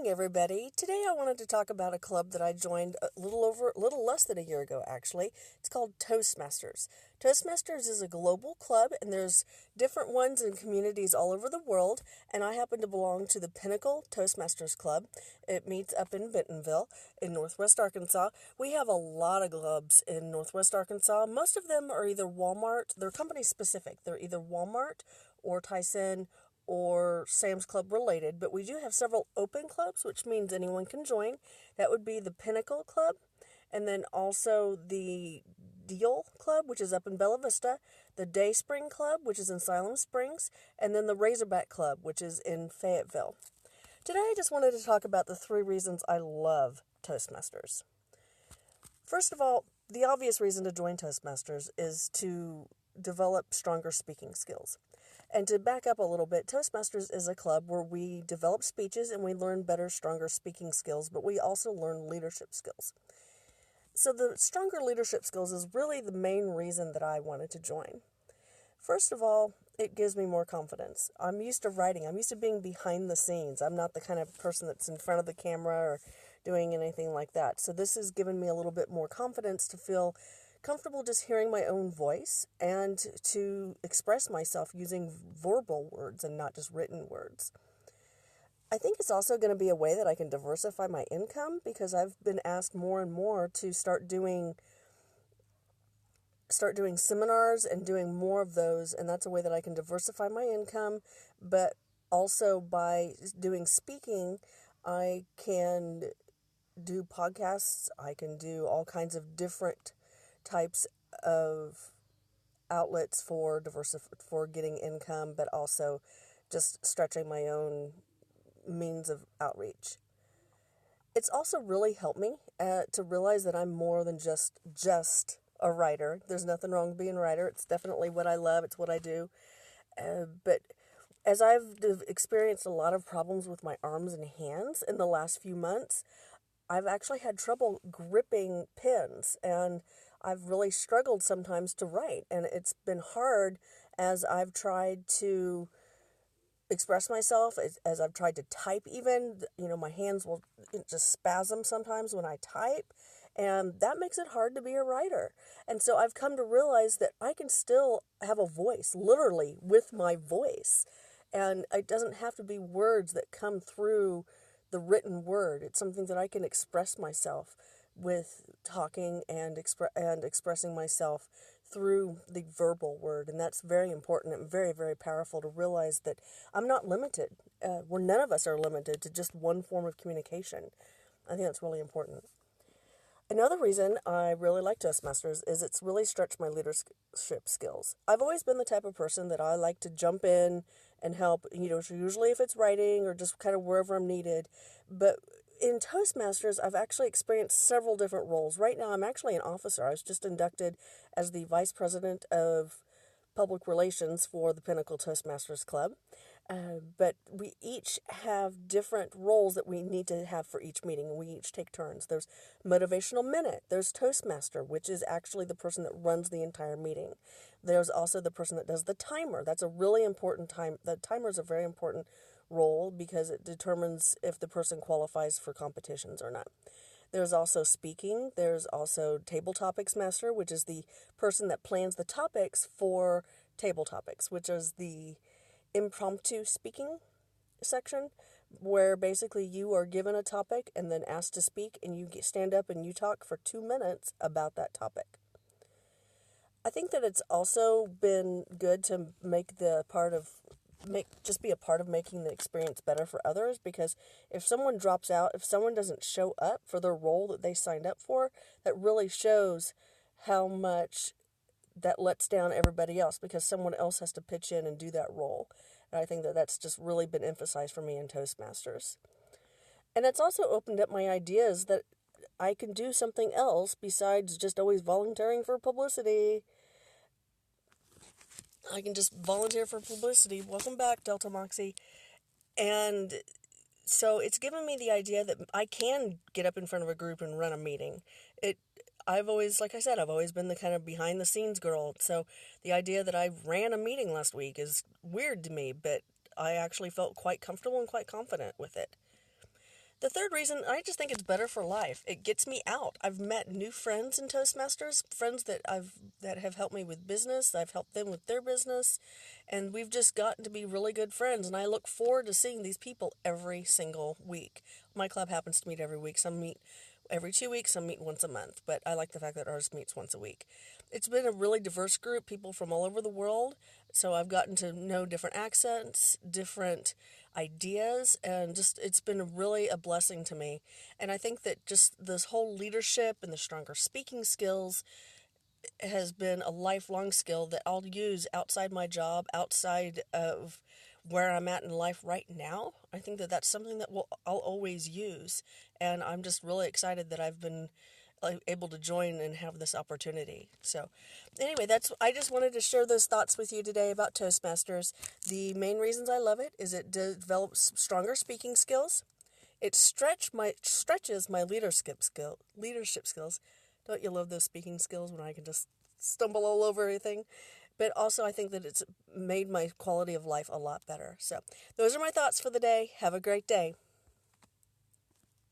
morning, everybody. Today I wanted to talk about a club that I joined a little less than a year ago, actually. It's called Toastmasters. Toastmasters is a global club, and there's different ones in communities all over the world, and I happen to belong to the Pinnacle Toastmasters Club. It meets up in Bentonville in Northwest Arkansas. We have a lot of clubs in Northwest Arkansas. Most of them are either Walmart, they're company specific. They're either Walmart or Tyson or Sam's Club related, but we do have several open clubs, which means anyone can join. That would be the Pinnacle Club, and then also the Deal Club, which is up in Bella Vista, the Day Spring Club, which is in Siloam Springs, and then the Razorback Club, which is in Fayetteville. Today I just wanted to talk about the 3 reasons I love Toastmasters. First of all, the obvious reason to join Toastmasters is to develop stronger speaking skills. And to back up a little bit, Toastmasters is a club where we develop speeches and we learn better, stronger speaking skills, but we also learn leadership skills. So the stronger leadership skills is really the main reason that I wanted to join. First of all, it gives me more confidence. I'm used to writing. I'm used to being behind the scenes. I'm not the kind of person that's in front of the camera or doing anything like that. So this has given me a little bit more confidence to feel comfortable just hearing my own voice and to express myself using verbal words and not just written words. I think it's also going to be a way that I can diversify my income because I've been asked more and more to start doing seminars and doing more of those, and that's a way that I can diversify my income, but also by doing speaking, I can do podcasts, I can do all kinds of different types of outlets for getting income, but also just stretching my own means of outreach. It's also really helped me to realize that I'm more than just a writer. There's nothing wrong with being a writer. It's definitely what I love. It's what I do. But as I've experienced a lot of problems with my arms and hands in the last few months, I've actually had trouble gripping pens, and I've really struggled sometimes to write, and it's been hard as I've tried to express myself, as I've tried to type even. My hands will just spasm sometimes when I type, and that makes it hard to be a writer. And so I've come to realize that I can still have a voice, literally with my voice, and it doesn't have to be words that come through the written word. It's something that I can express myself with talking and expressing myself through the verbal word, and that's very important and very, very powerful to realize that I'm not limited. None of us are limited to just one form of communication. I think that's really important. Another reason I really like Toastmasters is it's really stretched my leadership skills. I've always been the type of person that I like to jump in and help, usually if it's writing or just kind of wherever I'm needed. But in Toastmasters, I've actually experienced several different roles. Right now, I'm actually an officer. I was just inducted as the Vice President of Public Relations for the Pinnacle Toastmasters Club. But we each have different roles that we need to have for each meeting, and we each take turns. There's Motivational Minute. There's Toastmaster, which is actually the person that runs the entire meeting. There's also the person that does the timer. That's a really important time. The timer is a very important role because it determines if the person qualifies for competitions or not. There's also speaking. There's also Table Topics Master, which is the person that plans the topics for table topics, which is the impromptu speaking section, where basically you are given a topic and then asked to speak, and you stand up and you talk for 2 minutes about that topic. I think that it's also been good to be a part of making the experience better for others, because if someone drops out, if someone doesn't show up for their role that they signed up for, that really shows how much that lets down everybody else, because someone else has to pitch in and do that role. And I think that that's just really been emphasized for me in Toastmasters. And it's also opened up my ideas that I can do something else besides just always volunteering for publicity. I can just volunteer for publicity. Welcome back, Delta Moxie. And so it's given me the idea that I can get up in front of a group and run a meeting. I've always been the kind of behind the scenes girl. So the idea that I ran a meeting last week is weird to me, but I actually felt quite comfortable and quite confident with it. The third reason, I just think it's better for life. It gets me out. I've met new friends in Toastmasters, friends that have helped me with business. I've helped them with their business, and we've just gotten to be really good friends. And I look forward to seeing these people every single week. My club happens to meet every week. Some meet every 2 weeks, some meet once a month, but I like the fact that ours meets once a week. It's been a really diverse group, people from all over the world, so I've gotten to know different accents, different ideas, and just it's been really a blessing to me. And I think that just this whole leadership and the stronger speaking skills has been a lifelong skill that I'll use outside my job, outside of where I'm at in life right now. I think that that's something that I'll always use, and I'm just really excited that I've been able to join and have this opportunity. So, anyway, that's I just wanted to share those thoughts with you today about Toastmasters. The main reasons I love it is it develops stronger speaking skills. It stretches my leadership skills. Don't you love those speaking skills when I can just stumble all over everything? But also I think that it's made my quality of life a lot better. So those are my thoughts for the day. Have a great day.